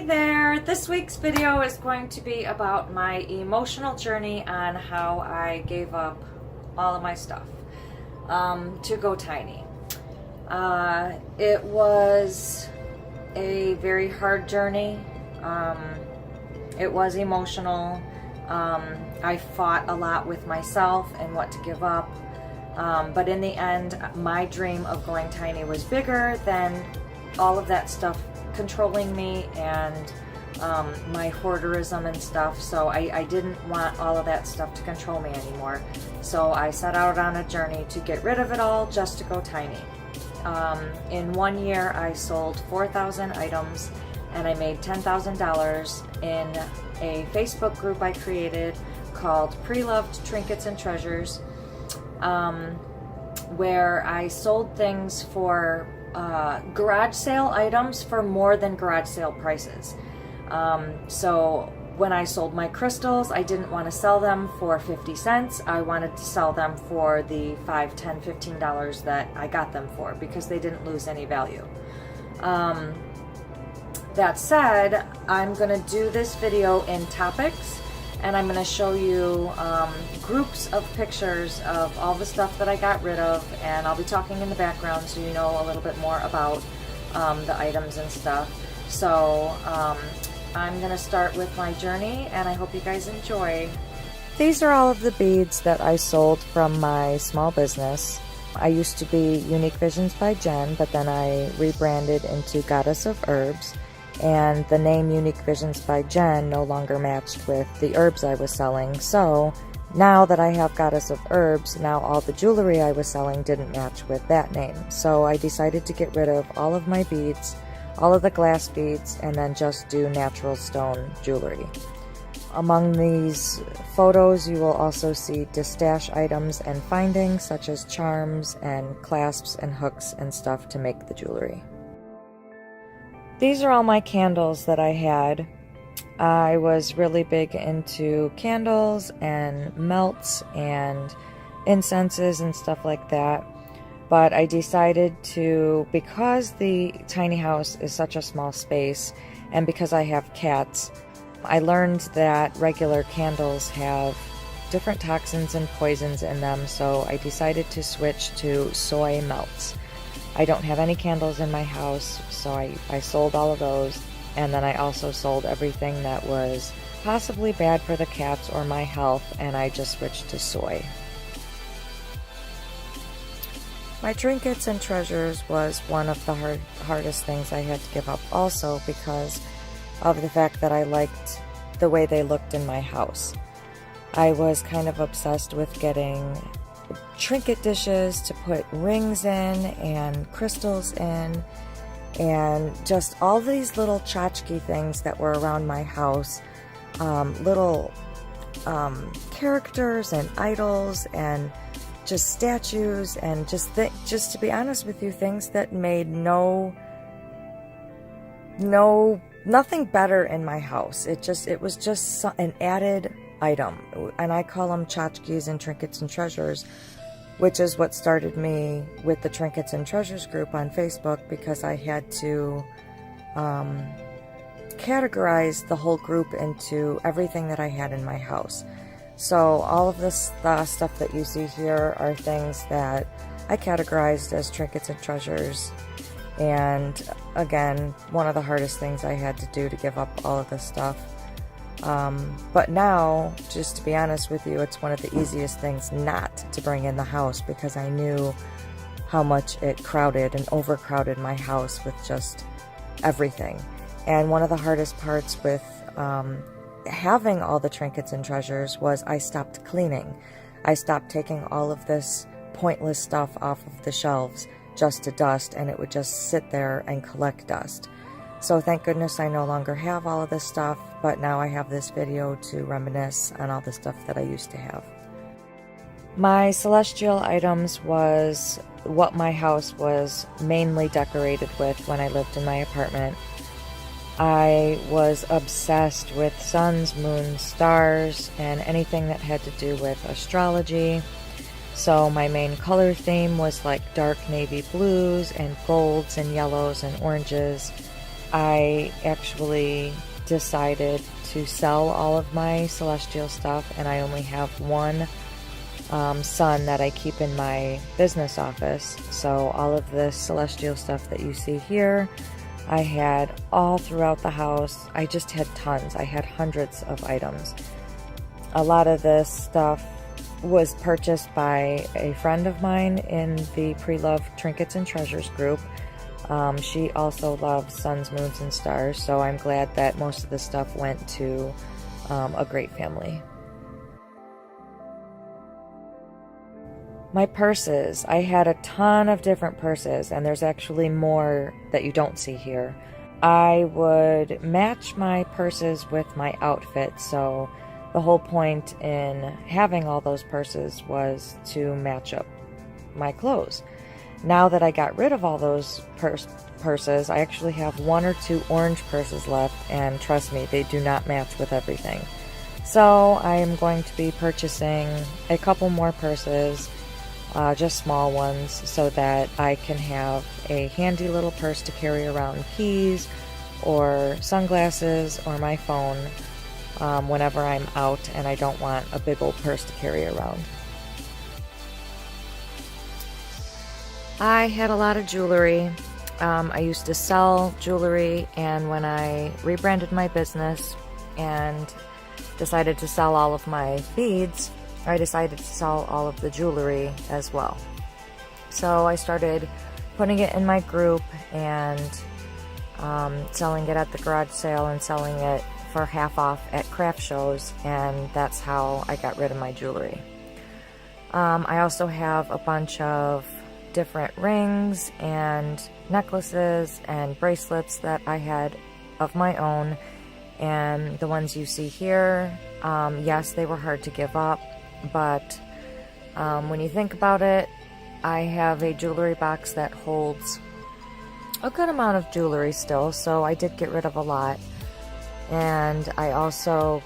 Hey there! This week's video is going to be about my emotional journey on how I gave up all of my stuff to go tiny. It was a very hard journey. It was emotional. I fought a lot with myself and what to give up. But in the end, my dream of going tiny was bigger than all of that stuff controlling me and my hoarderism and stuff. So I didn't want all of that stuff to control me anymore. So I set out on a journey to get rid of it all just to go tiny. In 1 year, I sold 4,000 items and I made $10,000 in a Facebook group I created called Pre-Loved Trinkets and Treasures, where I sold things for garage sale items for more than garage sale prices. So when I sold my crystals, I didn't want to sell them for 50 cents. I wanted to sell them for the $5, $10, $15 that I got them for, because they didn't lose any value. That said, I'm going to do this video in topics, and I'm going to show you groups of pictures of all the stuff that I got rid of, and I'll be talking in the background so you know a little bit more about the items and stuff. So I'm going to start with my journey, and I hope you guys enjoy. These are all of the beads that I sold from my small business. I used to be Unique Visions by Jen, but then I rebranded into Goddess of Herbs. And the name Unique Visions by Jen no longer matched with the herbs I was selling. So now that I have Goddess of Herbs, now all the jewelry I was selling didn't match with that name. So I decided to get rid of all of my beads, all of the glass beads, and then just do natural stone jewelry. Among these photos, you will also see distash items and findings such as charms and clasps and hooks and stuff to make the jewelry. These are all my candles that I had. I was really big into candles and melts and incenses and stuff like that. But I decided to, because the tiny house is such a small space and because I have cats, I learned that regular candles have different toxins and poisons in them, so I decided to switch to soy melts. I don't have any candles in my house, so I sold all of those, and then I also sold everything that was possibly bad for the cats or my health, and I just switched to soy. My trinkets and treasures was one of the hardest things I had to give up also, because of the fact that I liked the way they looked in my house. I was kind of obsessed with getting trinket dishes to put rings in and crystals in, and just all these little tchotchke things that were around my house, little characters and idols and just statues, and just to be honest with you, things that made nothing better in my house. It was just an added item, and I call them tchotchkes and trinkets and treasures, which is what started me with the Trinkets and Treasures group on Facebook, because I had to categorize the whole group into everything that I had in my house. So all of the stuff that you see here are things that I categorized as Trinkets and Treasures. And again, one of the hardest things I had to do to give up all of this stuff. But now, just to be honest with you, it's one of the easiest things not to bring in the house, because I knew how much it crowded and overcrowded my house with just everything. And one of the hardest parts with having all the trinkets and treasures was I stopped cleaning. I stopped taking all of this pointless stuff off of the shelves just to dust, and it would just sit there and collect dust. So thank goodness I no longer have all of this stuff, but now I have this video to reminisce on all the stuff that I used to have. My celestial items was what my house was mainly decorated with when I lived in my apartment. I was obsessed with suns, moons, stars, and anything that had to do with astrology. So my main color theme was like dark navy blues and golds and yellows and oranges. I actually decided to sell all of my celestial stuff, and I only have one sun that I keep in my business office. So all of this celestial stuff that you see here, I had all throughout the house. I just had tons. I had hundreds of items. A lot of this stuff was purchased by a friend of mine in the pre-loved Trinkets and Treasures group. She also loves suns, moons, and stars, so I'm glad that most of the stuff went to a great family. My purses. I had a ton of different purses, and there's actually more that you don't see here. I would match my purses with my outfit, so the whole point in having all those purses was to match up my clothes. Now that I got rid of all those purses, I actually have one or two orange purses left, and trust me, they do not match with everything. So I am going to be purchasing a couple more purses, just small ones, so that I can have a handy little purse to carry around keys or sunglasses or my phone whenever I'm out and I don't want a big old purse to carry around. I had a lot of jewelry. I used to sell jewelry, and when I rebranded my business and decided to sell all of my beads, I decided to sell all of the jewelry as well. So I started putting it in my group and selling it at the garage sale and selling it for half off at craft shows, and that's how I got rid of my jewelry. I also have a bunch of different rings and necklaces and bracelets that I had of my own, and the ones you see here, yes, they were hard to give up, but when you think about it, I have a jewelry box that holds a good amount of jewelry still, so I did get rid of a lot. And I also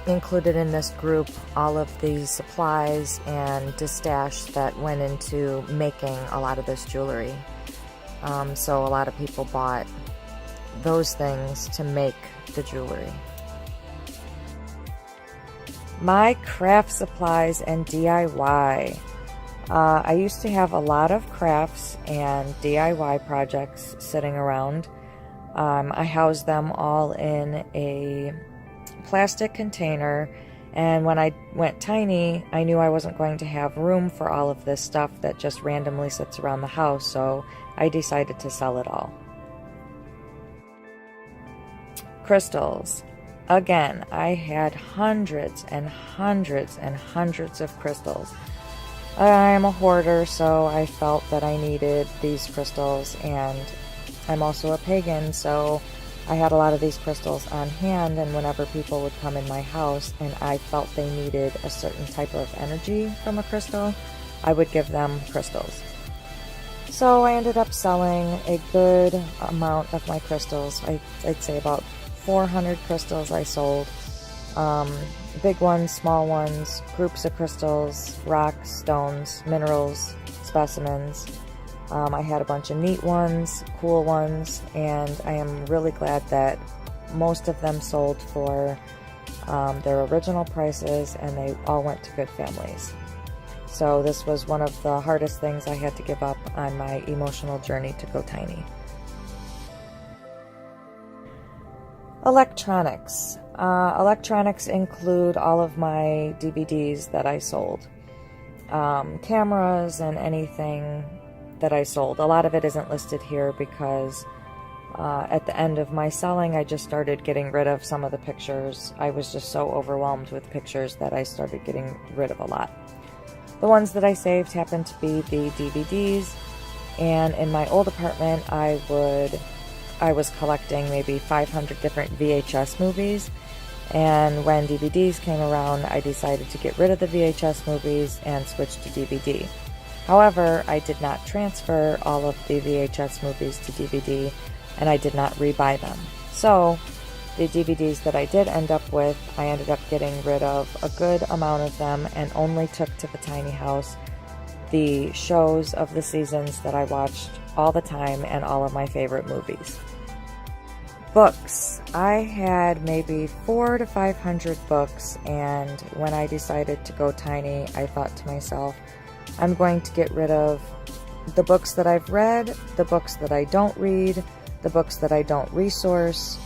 included in this group all of the supplies and stash that went into making a lot of this jewelry. So a lot of people bought those things to make the jewelry. My craft supplies and DIY. I used to have a lot of crafts and DIY projects sitting around. I housed them all in a plastic container, and when I went tiny, I knew I wasn't going to have room for all of this stuff that just randomly sits around the house, so I decided to sell it all. Crystals. Again, I had hundreds and hundreds and hundreds of crystals. I am a hoarder, so I felt that I needed these crystals, and I'm also a pagan, so I had a lot of these crystals on hand, and whenever people would come in my house and I felt they needed a certain type of energy from a crystal, I would give them crystals. So I ended up selling a good amount of my crystals. I'd say about 400 crystals I sold. Big ones, small ones, groups of crystals, rocks, stones, minerals, specimens. I had a bunch of neat ones, cool ones, and I am really glad that most of them sold for their original prices, and they all went to good families. So this was one of the hardest things I had to give up on my emotional journey to go tiny. Electronics. Electronics include all of my DVDs that I sold. Cameras and anything that I sold. A lot of it isn't listed here because at the end of my selling, I just started getting rid of some of the pictures. I was just so overwhelmed with pictures that I started getting rid of a lot. The ones that I saved happened to be the DVDs, and in my old apartment, I was collecting maybe 500 different VHS movies, and when DVDs came around, I decided to get rid of the VHS movies and switch to DVD. However, I did not transfer all of the VHS movies to DVD, and I did not rebuy them. So, the DVDs that I did end up with, I ended up getting rid of a good amount of them and only took to the tiny house the shows of the seasons that I watched all the time and all of my favorite movies. Books. I had maybe 400 to 500 books, and when I decided to go tiny, I thought to myself, I'm going to get rid of the books that I've read, the books that I don't read, the books that I don't resource,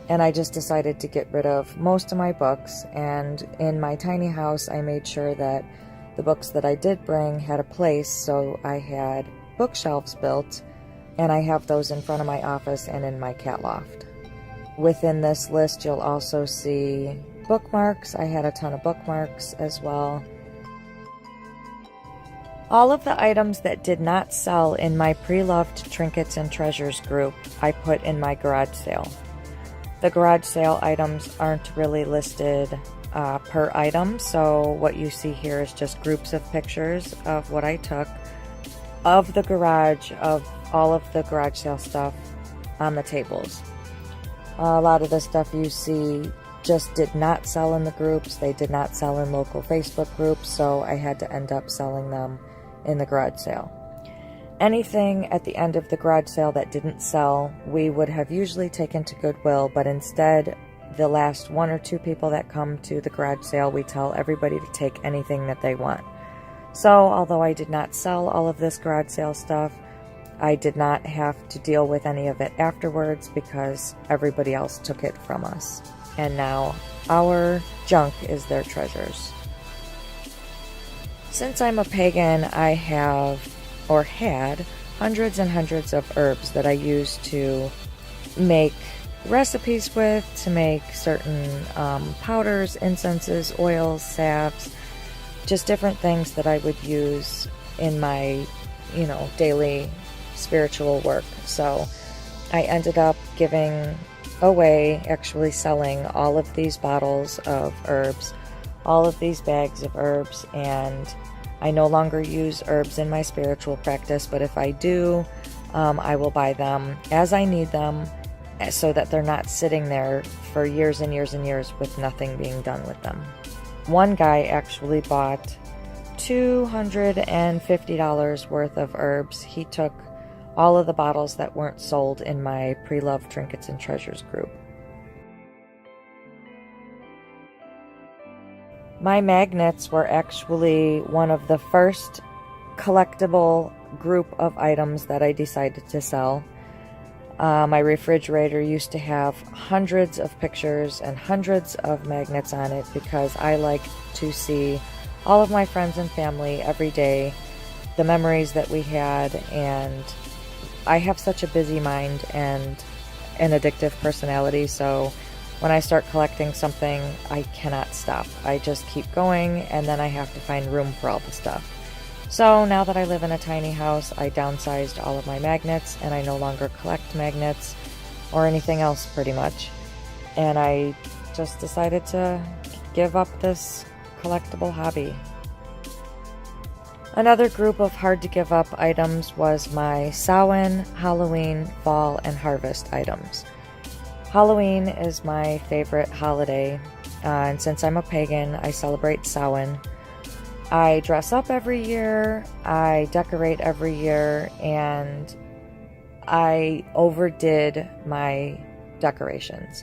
and I just decided to get rid of most of my books. And in my tiny house, I made sure that the books that I did bring had a place, so I had bookshelves built, and I have those in front of my office and in my cat loft. Within this list, you'll also see bookmarks. I had a ton of bookmarks as well. All of the items that did not sell in my pre-loved Trinkets and Treasures group, I put in my garage sale. The garage sale items aren't really listed per item, so what you see here is just groups of pictures of what I took of the garage, of all of the garage sale stuff on the tables. A lot of the stuff you see just did not sell in the groups. They did not sell in local Facebook groups, so I had to end up selling them in the garage sale. Anything at the end of the garage sale that didn't sell, we would have usually taken to Goodwill, but instead, the last 1 or 2 people that come to the garage sale, we tell everybody to take anything that they want. So, although I did not sell all of this garage sale stuff, I did not have to deal with any of it afterwards because everybody else took it from us. And now our junk is their treasures. Since I'm a pagan, I have, or had, hundreds and hundreds of herbs that I use to make recipes with, to make certain powders, incenses, oils, salves, just different things that I would use in my, daily spiritual work. So I ended up giving away, actually selling all of these bottles of herbs, all of these bags of herbs, and I no longer use herbs in my spiritual practice, but if I do, I will buy them as I need them so that they're not sitting there for years and years and years with nothing being done with them. One guy actually bought $250 worth of herbs. He took all of the bottles that weren't sold in my pre-loved Trinkets and Treasures group. My magnets were actually one of the first collectible group of items that I decided to sell. My refrigerator used to have hundreds of pictures and hundreds of magnets on it because I like to see all of my friends and family every day, the memories that we had, and I have such a busy mind and an addictive personality, so when I start collecting something, I cannot stop. I just keep going, and then I have to find room for all the stuff. So now that I live in a tiny house, I downsized all of my magnets, and I no longer collect magnets or anything else pretty much. And I just decided to give up this collectible hobby. Another group of hard to give up items was my Samhain, Halloween, Fall, and Harvest items. Halloween is my favorite holiday, and since I'm a pagan, I celebrate Samhain. I dress up every year, I decorate every year, and I overdid my decorations.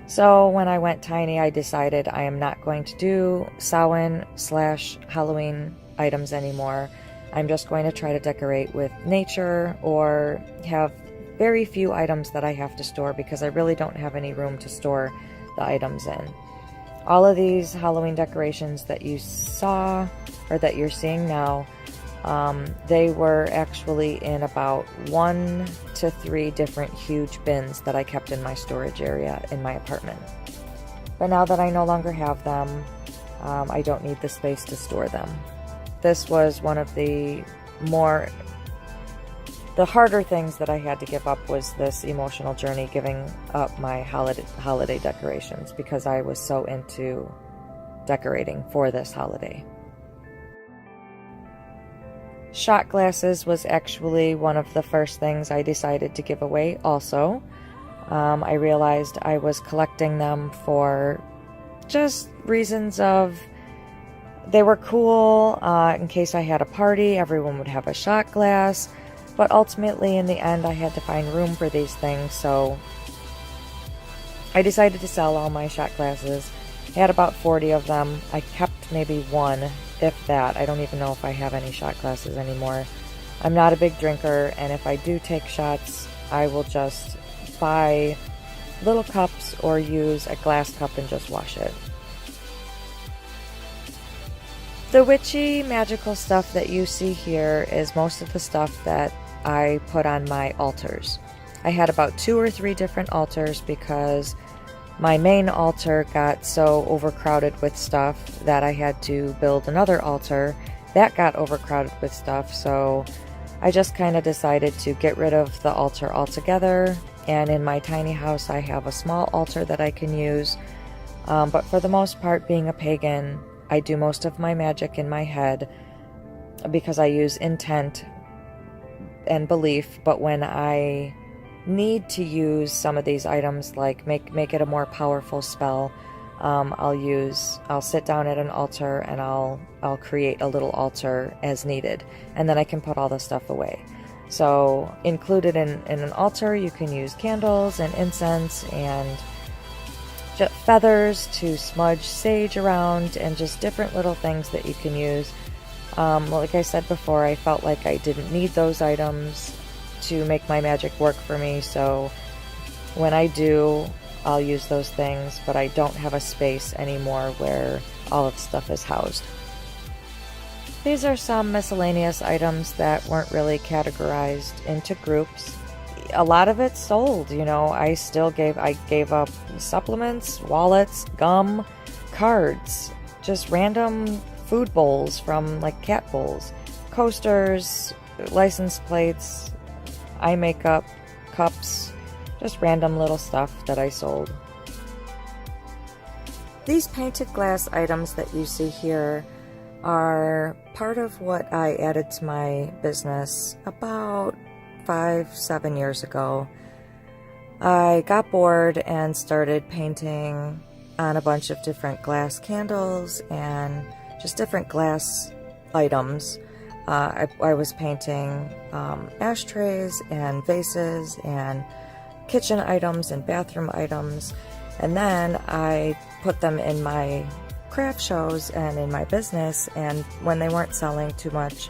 So when I went tiny, I decided I am not going to do Samhain/Halloween items anymore. I'm just going to try to decorate with nature or have very few items that I have to store because I really don't have any room to store the items in. All of these Halloween decorations that you saw or that you're seeing now, they were actually in about 1 to 3 different huge bins that I kept in my storage area in my apartment. But now that I no longer have them, I don't need the space to store them. This was one of the harder things that I had to give up was this emotional journey, giving up my holiday decorations because I was so into decorating for this holiday. Shot glasses was actually one of the first things I decided to give away also. I realized I was collecting them for just reasons of they were cool in case I had a party, everyone would have a shot glass. But ultimately, in the end, I had to find room for these things, so I decided to sell all my shot glasses. I had about 40 of them. I kept maybe one, if that. I don't even know if I have any shot glasses anymore. I'm not a big drinker, and if I do take shots, I will just buy little cups or use a glass cup and just wash it. The witchy magical stuff that you see here is most of the stuff that I put on my altars. I had about 2 or 3 different altars because my main altar got so overcrowded with stuff that I had to build another altar that got overcrowded with stuff, so I just kind of decided to get rid of the altar altogether. And in my tiny house I have a small altar that I can use, but for the most part, being a pagan, I do most of my magic in my head because I use intent and belief. But when I need to use some of these items, like make it a more powerful spell, I'll sit down at an altar and I'll create a little altar as needed, and then I can put all the stuff away. So included in an altar, you can use candles and incense and feathers to smudge sage around, and just different little things that you can use. Like I said before, I felt like I didn't need those items to make my magic work for me, so when I do, I'll use those things, but I don't have a space anymore where all of the stuff is housed. These are some miscellaneous items that weren't really categorized into groups. A lot of it sold, you know. I gave up supplements, wallets, gum, cards, just random food bowls from like cat bowls, coasters, license plates, eye makeup, cups, just random little stuff that I sold. These painted glass items that you see here are part of what I added to my business about 5-7 years ago. I got bored and started painting on a bunch of different glass candles and just different glass items. I was painting ashtrays and vases and kitchen items and bathroom items, and then I put them in my craft shows and in my business, and when they weren't selling too much,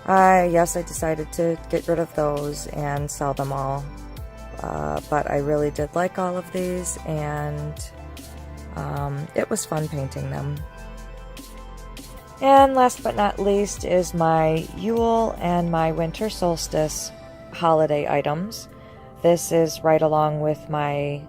I decided to get rid of those and sell them all. But I really did like all of these, and it was fun painting them. And last but not least is my Yule and my winter solstice holiday items. This is right along with my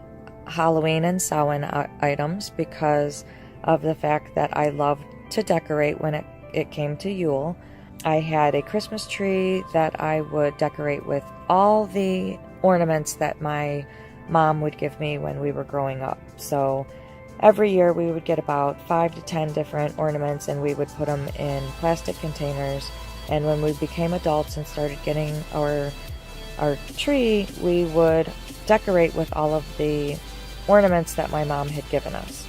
Halloween and Samhain items because of the fact that I loved to decorate when it came to Yule. I had a Christmas tree that I would decorate with all the ornaments that my mom would give me when we were growing up. So every year we would get about 5 to 10 different ornaments, and we would put them in plastic containers. And when we became adults and started getting our tree, we would decorate with all of the ornaments that my mom had given us.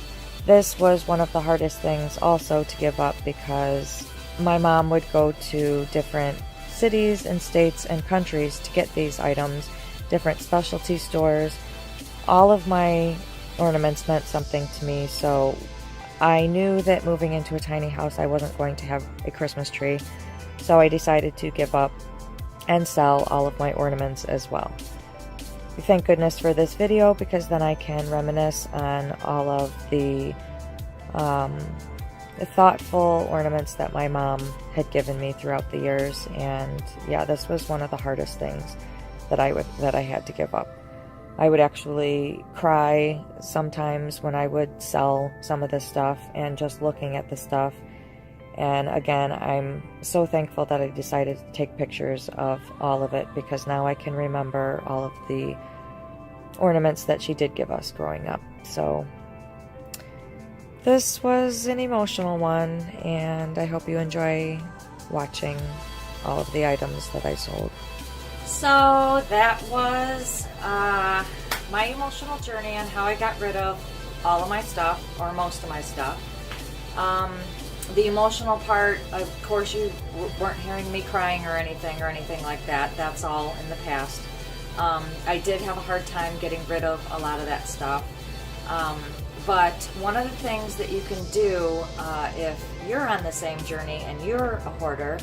This was one of the hardest things also to give up because my mom would go to different cities and states and countries to get these items, different specialty stores. All of my ornaments meant something to me, so I knew that moving into a tiny house I wasn't going to have a Christmas tree, so I decided to give up and sell all of my ornaments as well. Thank goodness for this video, because then I can reminisce on all of the thoughtful ornaments that my mom had given me throughout the years. And yeah, this was one of the hardest things that I had to give up. I would actually cry sometimes when I would sell some of this stuff and just looking at the stuff. And again, I'm so thankful that I decided to take pictures of all of it, because now I can remember all of the ornaments that she did give us growing up. So this was an emotional one, and I hope you enjoy watching all of the items that I sold. So that was my emotional journey on how I got rid of all of my stuff, or most of my stuff. The emotional part, of course, you weren't hearing me crying or anything like that. That's all in the past. I did have a hard time getting rid of a lot of that stuff. But one of the things that you can do if you're on the same journey and you're a hoarder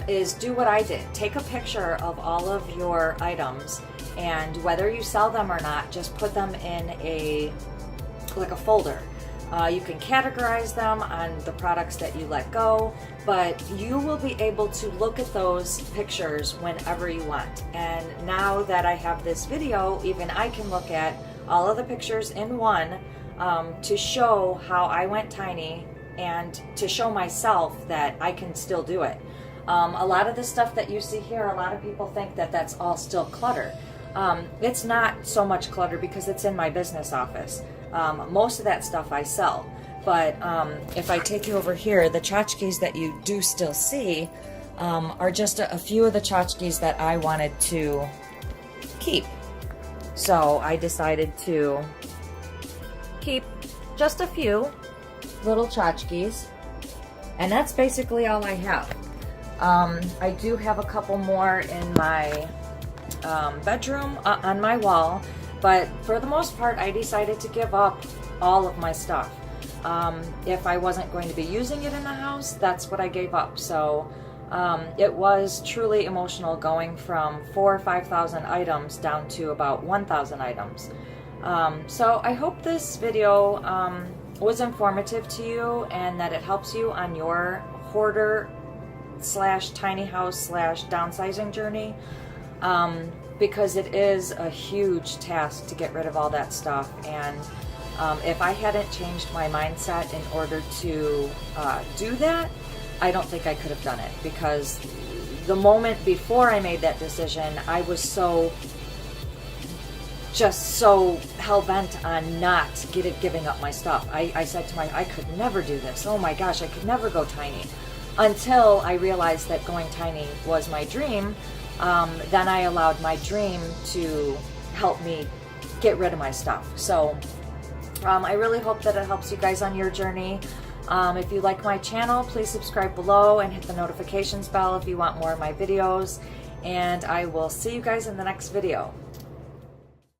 is do what I did. Take a picture of all of your items, and whether you sell them or not, just put them in a folder. You can categorize them on the products that you let go, but you will be able to look at those pictures whenever you want. And now that I have this video, even I can look at all of the pictures in one to show how I went tiny and to show myself that I can still do it. A lot of the stuff that you see here, a lot of people think that that's all still clutter. It's not so much clutter because it's in my business office. Most of that stuff I sell, but if I take you over here, the tchotchkes that you do still see are just a few of the tchotchkes that I wanted to keep. So I decided to keep just a few little tchotchkes, and that's basically all I have. I do have a couple more in my bedroom on my wall, but for the most part I decided to give up all of my stuff. If I wasn't going to be using it in the house, that's what I gave up. So it was truly emotional going from 4,000 or 5,000 items down to about 1,000 items. So I hope this video was informative to you and that it helps you on your hoarder / tiny house / downsizing journey, because it is a huge task to get rid of all that stuff. And if I hadn't changed my mindset in order to do that, I don't think I could have done it, because the moment before I made that decision, I was just so hell-bent on not giving up my stuff. I said to I could never do this. Oh my gosh, I could never go tiny. Until I realized that going tiny was my dream. Then I allowed my dream to help me get rid of my stuff. So I really hope that it helps you guys on your journey. If you like my channel, please subscribe below and hit the notifications bell if you want more of my videos. And I will see you guys in the next video.